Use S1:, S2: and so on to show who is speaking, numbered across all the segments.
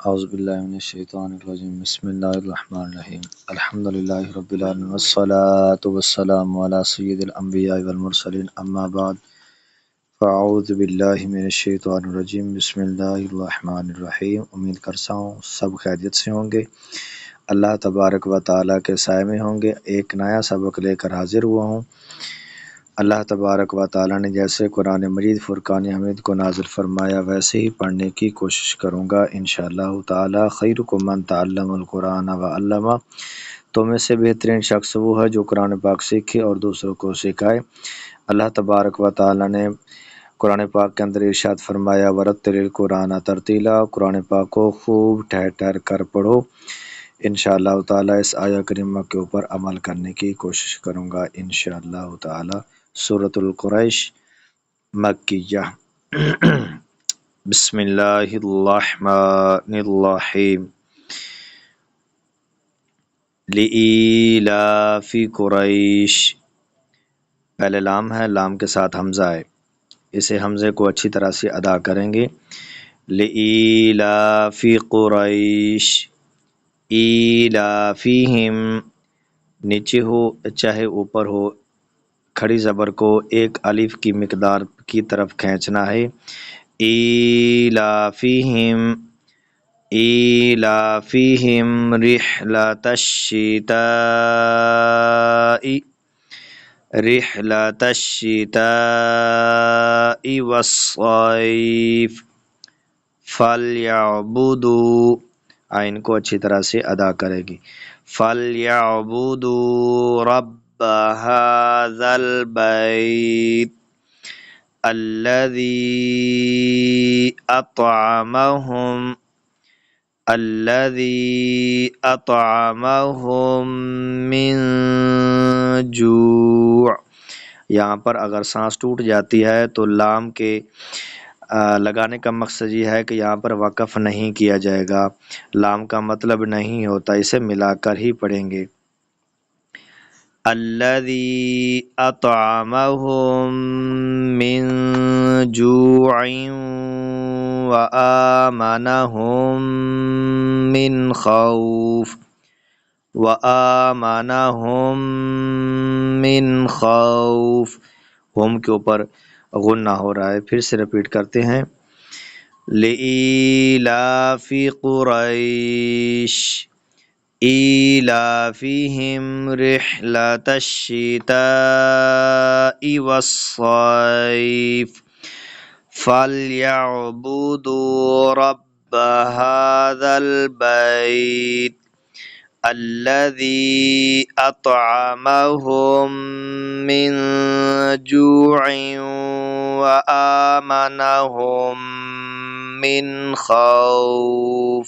S1: اعوذ باللہ من الشیطان الرجیم بسم اللہ الرحمن الرحیم الحمدللہ رب العالمین والصلاة والسلام علی سید الانبیاء والمرسلین اما بعد فاعوذ باللہ من الشیطان الرجیم بسم اللہ الرحمن الرحیم۔ امید کرتا ہوں سب خیریت سے ہوں گے، اللہ تبارک و تعالیٰ کے سائے میں ہوں گے۔ ایک نیا سبق لے کر حاضر ہوا ہوں۔ اللہ تبارک و تعالیٰ نے جیسے قرآن مجید فرقان حمید کو نازل فرمایا ویسے ہی پڑھنے کی کوشش کروں گا انشاءاللہ تعالیٰ۔ خیرکم من تعلم القرآن وعلمہ، تو میں سے بہترین شخص وہ ہے جو قرآن پاک سیکھے اور دوسروں کو سکھائے۔ اللہ تبارک و تعالیٰ نے قرآن پاک کے اندر ارشاد فرمایا ورتل القرآن ترتیلا، قرآن پاک کو خوب ٹھہر ٹھہر کر پڑھو۔ انشاءاللہ تعالیٰ اس آیہ کریمہ کے اوپر عمل کرنے کی کوشش کروں گا انشاءاللہ تعالیٰ۔ سورۃ القریش مکیہ۔ بسم اللہ الرحمن الرحیم۔ لإیلاف قریش، پہلے لام ہے، لام کے ساتھ حمزہ ہے، اسے حمزے کو اچھی طرح سے ادا کریں گے۔ لإیلاف قریش، ایلافیہم، نیچے ہو چاہے اوپر ہو، کھڑی زبر کو ایک الف کی مقدار کی طرف کھینچنا ہے۔ ایلافیہم، ایلافیہم رحلۃ الشتاء، رحلۃ الشتاء والصیف، فلیعبدوا، آئین کو اچھی طرح سے ادا کرے گی۔ فلیعبدوا رب هذا البیت الذی اطعمہم، الذی اطعمہم من جوع۔ یہاں پر اگر سانس ٹوٹ جاتی ہے تو لام کے لگانے کا مقصد یہ ہے کہ یہاں پر وقف نہیں کیا جائے گا، لام کا مطلب نہیں ہوتا، اسے ملا کر ہی پڑھیں گے۔ الذی اطعمہم من جوع وآمنہم من خوف، وآمنہم من خوف، ہم کے اوپر غنہ ہو رہا ہے، پھر سے ریپیٹ کرتے ہیں۔ لإیلاف قریش ایلافیہم رحلۃ الشتاء والصیف فلیعبدوا رب هذا البیت الذی اطعمہم من جوع وآمنہم من خوف۔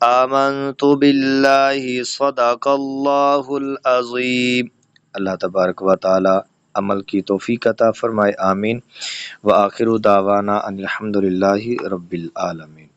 S1: آمنت باللہ صدق اللہ العظیم۔ اللہ تبارک و تعالی عمل کی توفیق عطا فرمائے، آمین۔ وآخر دعوانا ان الحمد للہ رب العالمین۔